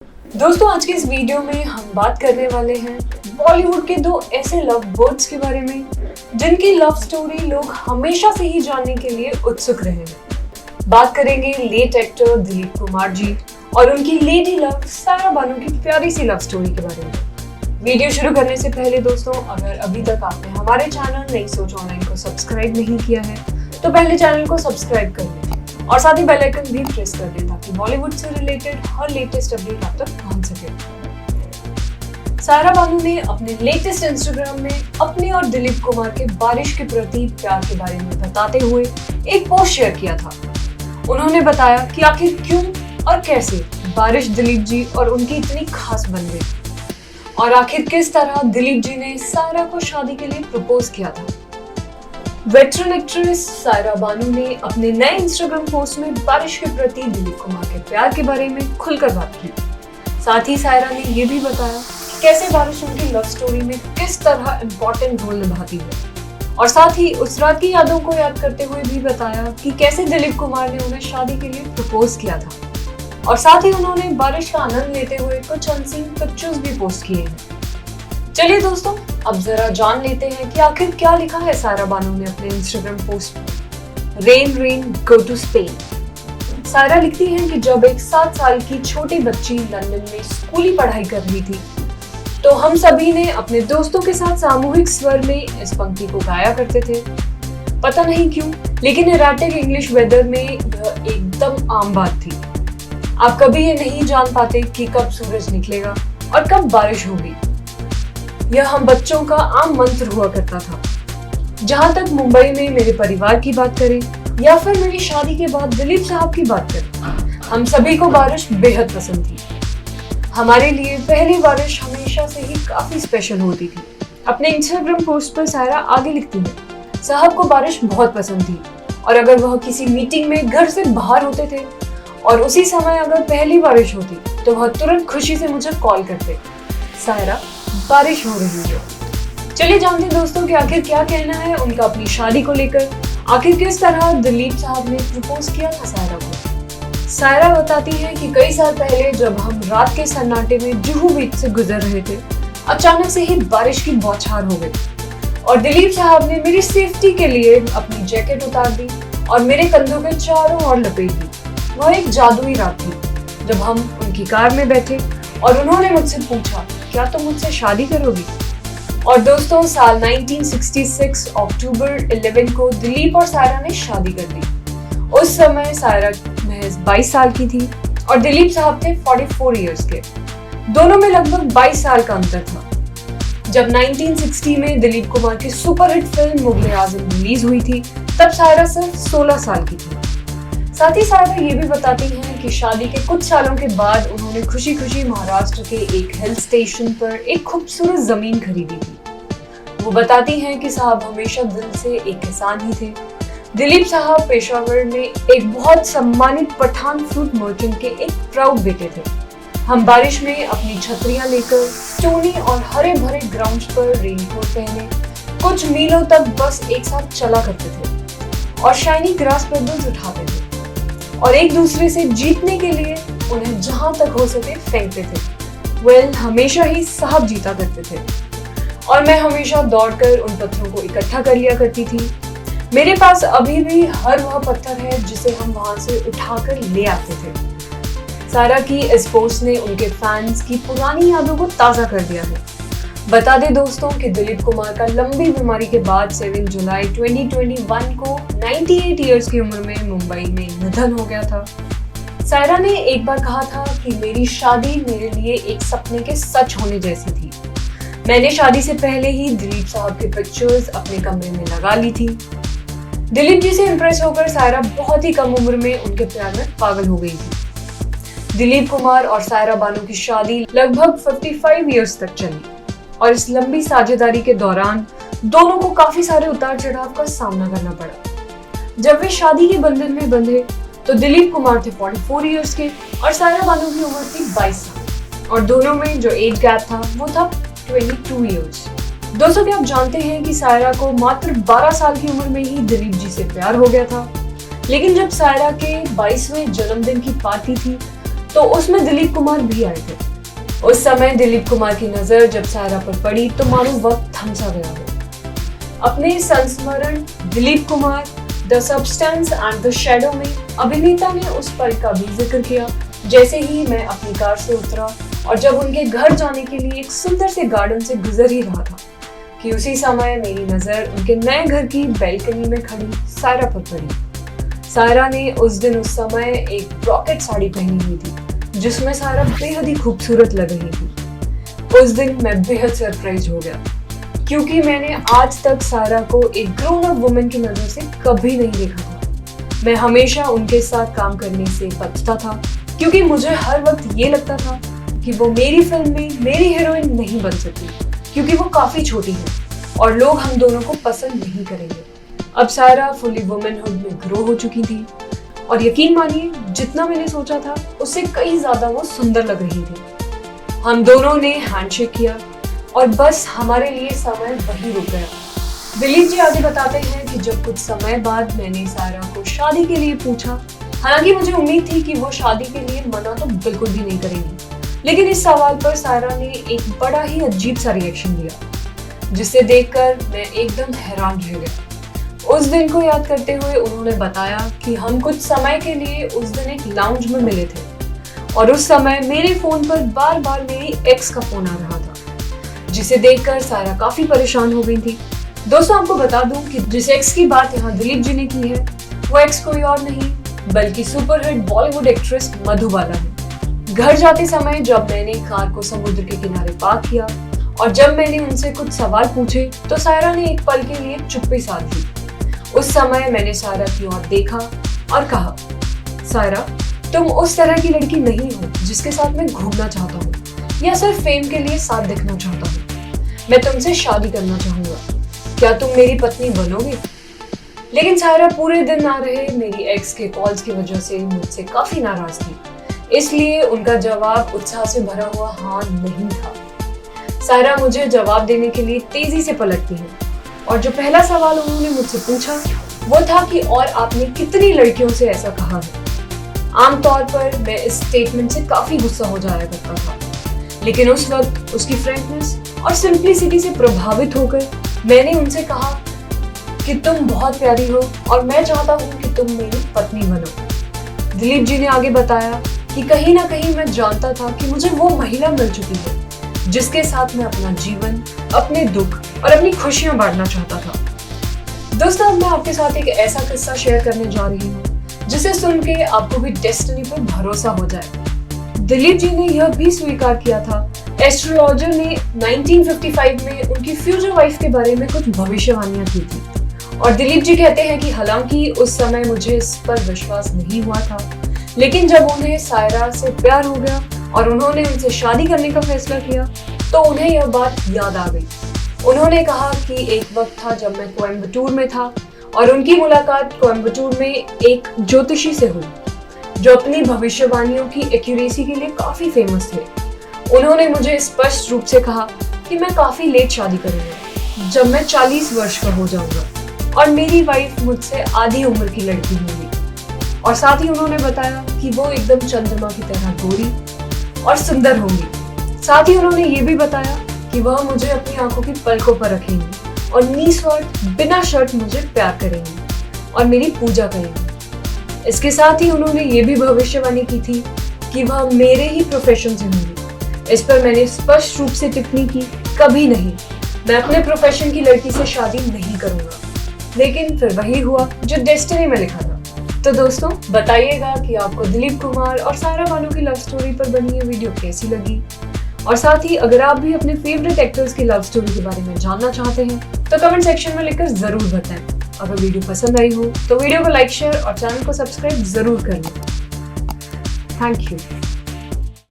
दोस्तों आज के इस वीडियो में हम बात करने वाले हैं बॉलीवुड के दो ऐसे लव बर्ड्स के बारे में जिनकी लव स्टोरी लोग हमेशा से ही जानने के लिए उत्सुक रहे हैं। बात करेंगे लेट एक्टर दिलीप कुमार जी और उनकी लेडी लव सायरा बानो की प्यारी सी लव स्टोरी के बारे में। वीडियो शुरू करने से पहले दोस्तों, अगर अभी तक आपने हमारे चैनल नई सोच ऑनलाइन को सब्सक्राइब नहीं किया है तो पहले चैनल को सब्सक्राइब कर लें और साथ ही बेल आइकन भी प्रेस कर दें ताकि बॉलीवुड से रिलेटेड हर लेटेस्ट अपडेट आप तक पहुंच सके। सायरा बानो ने अपने लेटेस्ट इंस्टाग्राम में अपने और दिलीप कुमार के बारिश के प्रति प्यार के बारे में बताते हुए एक पोस्ट शेयर किया था। उन्होंने बताया कि आखिर क्यों और कैसे बारिश दिलीप जी और उनकी इतनी खास बन गई और आखिर किस तरह दिलीप जी ने सायरा को शादी के लिए प्रपोज किया था। वेटरन एक्ट्रेस सायरा बानो ने अपने नए इंस्टाग्राम पोस्ट में बारिश के प्रति दिलीप कुमार के प्यार के बारे में खुलकर बात की। साथ ही सायरा ने ये भी बताया कि कैसे बारिश उनकी लव स्टोरी में किस तरह इम्पोर्टेंट रोल निभाती है और साथ ही उस रात की यादों को याद करते हुए भी बताया कि कैसे दिलीप कुमार ने उन्हें शादी के लिए प्रपोज किया था और साथ ही उन्होंने बारिश का आनंद लेते हुए कुछ अनसीन पिक्चर्स भी पोस्ट किए हैं। चलिए दोस्तों, अब जरा जान लेते हैं कि आखिर क्या लिखा है सायरा बानो ने अपने इंस्टाग्राम पोस्ट में। Rain rain go to Spain. Saira लिखती हैं कि जब एक 7 साल की छोटी बच्ची लंदन में स्कूली पढ़ाई कर रही थी तो हम सभी ने अपने दोस्तों के साथ सामूहिक स्वर में इस पंक्ति को गाया करते थे। पता नहीं क्यों, लेकिन एराटिक इंग्लिश वेदर में यह एकदम आम बात थी। आप कभी ये नहीं जान पाते कि कब सूरज निकलेगा और कब बारिश होगी। यह हम बच्चों का आम मंत्र हुआ करता था। जहां तक मुंबई में मेरे परिवार की बात करें या फिर मेरी शादी के बाद दिलीप साहब की बात करें, हम सभी को बारिश बेहद पसंद थी। हमारे लिए पहली बारिश हमेशा से ही काफी स्पेशल होती थी। अपने इंस्टाग्राम पोस्ट पर सायरा आगे लिखती है, साहब को बारिश बहुत पसंद थी और अगर वह किसी मीटिंग में घर से बाहर होते थे और उसी समय अगर पहली बारिश होती तो वह तुरंत खुशी से मुझे कॉल करते, सायरा बारिश हो रही है। चलिए जानते हैं दोस्तों कि आखिर क्या कहना है उनका अपनी शादी को लेकर। आखिर किस तरह दिलीप साहब ने प्रपोज किया था सायरा को। सायरा बताती है कि कई साल पहले जब हम रात के सन्नाटे में जुहू बीच से गुजर रहे थे, अचानक से ही बारिश की बौछार हो गई और दिलीप साहब ने मेरी सेफ्टी के लिए अपनी जैकेट उतार दी और मेरे कंधों के चारों ओर लपेट दी। वह एक जादुई रात थी जब हम उनकी कार में बैठे और उन्होंने मुझसे पूछा, क्या तुम मुझसे शादी करोगी? और दोस्तों, साल 1966 अक्टूबर 11 को दिलीप और सायरा ने शादी कर दी। उस समय सायरा महज 22 साल की थी और दिलीप साहब थे 44 इयर्स के। दोनों में लगभग 22 साल का अंतर था। जब 1960 में दिलीप कुमार की सुपरहिट फिल्म मुगले आजम रिलीज हुई थी तब सायरा सिर्फ 16 साल की थी। साथ ही सायरा ये भी बताती हैं कि शादी के कुछ सालों के बाद उन्होंने खुशी खुशी महाराष्ट्र के एक हिल स्टेशन पर एक खूबसूरत जमीन खरीदी थी। वो बताती हैं कि साहब हमेशा दिल से एक किसान ही थे। दिलीप साहब पेशावर में एक बहुत सम्मानित पठान फ्रूट मर्चेंट के एक प्राउड बेटे थे। हम बारिश में अपनी छतरियां लेकर स्टोनी और हरे भरे ग्राउंड्स पर रेनकोट पहने कुछ मीलों तक बस एक साथ चला करते थे और शाइनी ग्रास पेबल्स उठाते थे और एक दूसरे से जीतने के लिए उन्हें जहां तक हो सके फेंकते थे। हमेशा ही साहब जीता करते थे और मैं हमेशा दौड़कर उन पत्थरों को इकट्ठा कर लिया करती थी। मेरे पास अभी भी हर वह पत्थर है जिसे हम वहां से उठाकर ले आते थे। सायरा की इस पोस्ट ने उनके फैंस की पुरानी यादों को ताज़ा कर दिया है। बता दें दोस्तों कि दिलीप कुमार का लंबी बीमारी के बाद 7 जुलाई 2021 को 98 इयर्स की उम्र में मुंबई में निधन हो गया था। सायरा ने एक बार कहा था कि मेरी शादी मेरे लिए एक सपने के सच होने जैसी थी। मैंने शादी से पहले ही दिलीप साहब के पिक्चर्स अपने कमरे में लगा ली थी। दिलीप जी से इम्प्रेस होकर सायरा बहुत ही कम उम्र में उनके प्यार में पागल हो गई थी। दिलीप कुमार और सायरा बानो की शादी लगभग 55 इयर्स तक चली और इस लंबी साझेदारी के दौरान दोनों को काफी सारे उतार चढ़ाव का सामना करना पड़ा। जब वे शादी के बंधन में बंधे तो दिलीप कुमार थे 44 इयर्स के और सायरा बानो की उम्र थी 22 साल और दोनों में जो एज गैप था वो था 22 इयर्स। दोस्तों, क्या आप जानते हैं कि सायरा को मात्र 12 साल की उम्र में ही दिलीप जी से प्यार हो गया था, लेकिन जब सायरा के 22वें जन्मदिन की पार्टी थी तो उसमें दिलीप कुमार भी आए थे। उस समय दिलीप कुमार की नजर जब सायरा पर पड़ी तो मानो वक्त थम सा गया हो। अपने संस्मरण Dilip Kumar the substance and the shadow में अभिनेता ने उस पल का भी जिक्र किया जैसे ही मैं अपनी कार से उतरा और जब उनके घर जाने के लिए एक सुंदर से गार्डन से गुजर ही रहा था कि उसी समय मेरी नजर उनके नए घर की बैल्कनी में खड़ी सायरा पर पड़ी। सायरा ने उस दिन उस समय एक ब्रॉकेट साड़ी पहनी हुई थी जिसमें सायरा बेहद ही खूबसूरत लग रही थी। उस दिन मैं बेहद सरप्राइज हो गया क्योंकि मैंने आज तक सायरा को एक ग्रोन अप वुमन की नजर से कभी नहीं देखा था। मैं हमेशा उनके साथ काम करने से बचता था क्योंकि मुझे हर वक्त ये लगता था कि वो मेरी फिल्म में मेरी हीरोइन नहीं बन सकती क्योंकि वो काफी छोटी है और लोग हम दोनों को पसंद नहीं करेंगे। अब सायरा फुली वुमेनहुड में ग्रो हो चुकी थी और यकीन मानिए जितना मैंने सोचा था उससे कई ज्यादा वो सुंदर लग रही थी। हम दोनों ने हैंडशेक किया और बस हमारे लिए समय वहीं रुक गया। दिलीप जी आगे बताते हैं कि जब कुछ समय बाद मैंने सायरा को शादी के लिए पूछा, हालांकि मुझे उम्मीद थी कि वो शादी के लिए मना तो बिल्कुल भी नहीं करेंगी, लेकिन इस सवाल पर सायरा ने एक बड़ा ही अजीब सा रिएक्शन दिया जिसे देखकर मैं एकदम हैरान रह गया। उस दिन को याद करते हुए उन्होंने बताया कि हम कुछ समय के लिए उस दिन एक लाउंज में मिले थे और उस समय मेरे फोन पर बार बार मेरी एक्स का फोन आ रहा था जिसे देखकर सायरा काफी परेशान हो गई थी। दोस्तों आपको बता दूं कि जिस एक्स की बात यहाँ दिलीप जी ने की है वो एक्स कोई और नहीं बल्कि सुपरहिट बॉलीवुड एक्ट्रेस मधुबाला है। घर जाते समय जब मैंने कार को समुद्र के किनारे पार्क किया और जब मैंने उनसे कुछ सवाल पूछे तो सायरा ने एक पल के लिए चुप्पी साध ली। उस समय मैंने सायरा की ओर देखा और कहा, सायरा तुम उस तरह की लड़की नहीं हो जिसके साथ मैं घूमना चाहता हूँ या सिर्फ फेम के लिए साथ देखना चाहता हूँ। मैं तुमसे शादी करना चाहूंगा, क्या तुम मेरी पत्नी बनोगे? लेकिन सायरा पूरे दिन आ रहे मेरी एक्स के कॉल्स की वजह से मुझसे काफी नाराज थी, इसलिए उनका जवाब उत्साह से भरा हुआ हाँ नहीं था। सायरा मुझे जवाब देने के लिए तेजी से पलटती है और जो पहला सवाल उन्होंने मुझसे पूछा वो था कि और आपने कितनी लड़कियों से ऐसा कहा है। आमतौर पर मैं इस स्टेटमेंट से काफी गुस्सा हो जाया करता था, लेकिन उस वक्त उसकी फ्रैंकनेस और सिंप्लिसिटी से प्रभावित होकर मैंने उनसे कहा कि तुम बहुत प्यारी हो और मैं चाहता हूँ कि तुम मेरी पत्नी बनो। दिलीप जी ने आगे बताया कि कहीं ना कहीं मैं जानता था कि मुझे वो महिला मिल चुकी है जिसके साथ मैं अपना जीवन, अपने दुख और अपनी खुशियां बांटना चाहता था। दोस्तों अब मैं आपके साथ एक ऐसा किस्सा शेयर करने जा रही हूँ जिसे सुन के आपको भी डेस्टिनी पर भरोसा हो जाए। दिलीप जी ने यह भी स्वीकार किया था, एस्ट्रोलॉजर ने 1955 में उनकी फ्यूचर वाइफ के बारे में कुछ भविष्यवाणियां की थी और दिलीप जी कहते हैं कि हालांकि उस समय मुझे इस पर विश्वास नहीं हुआ था, लेकिन जब उन्हें सायरा से प्यार हो गया और उन्होंने उनसे शादी करने का फैसला किया तो उन्हें यह बात याद आ गई। उन्होंने कहा कि एक वक्त था जब मैं कोयम्बटूर में था और उनकी मुलाकात कोयम्बटूर में एक ज्योतिषी से हुई जो अपनी भविष्यवाणियों की एक्यूरेसी के लिए काफी फेमस थे। उन्होंने मुझे स्पष्ट रूप से कहा कि मैं काफी लेट शादी करूंगा, जब मैं 40 वर्ष का हो जाऊंगा और मेरी वाइफ मुझसे आधी उम्र की लड़की होगी। और साथ ही उन्होंने बताया कि वो एकदम चंद्रमा की तरह गोरी और सुंदर होंगी। साथ ही उन्होंने ये भी बताया कि वह मुझे अपनी आंखों की पलकों पर रखेंगी और निस्वार्थ बिना शर्त मुझे प्यार करेंगी और मेरी पूजा करेंगी। इसके साथ ही उन्होंने ये भी भविष्यवाणी की थी कि वह मेरे ही प्रोफेशन से होंगी। इस पर मैंने स्पष्ट रूप से टिप्पणी की, कभी नहीं, मैं अपने प्रोफेशन की लड़की से शादी नहीं करूंगा। लेकिन फिर वही हुआ जो डेस्टिनी में लिखा था। तो दोस्तों बताइएगा कि आपको दिलीप कुमार और सायरा बानो की लव स्टोरी पर बनी ये वीडियो कैसी लगी, और साथ ही अगर आप भी अपने फेवरेट एक्टर्स की लव स्टोरी के बारे में जानना चाहते हैं तो कमेंट सेक्शन में लिखकर जरूर बताएं। अगर वीडियो पसंद आई हो तो वीडियो को लाइक, शेयर और चैनल को सब्सक्राइब जरूर कर लें। Thank you.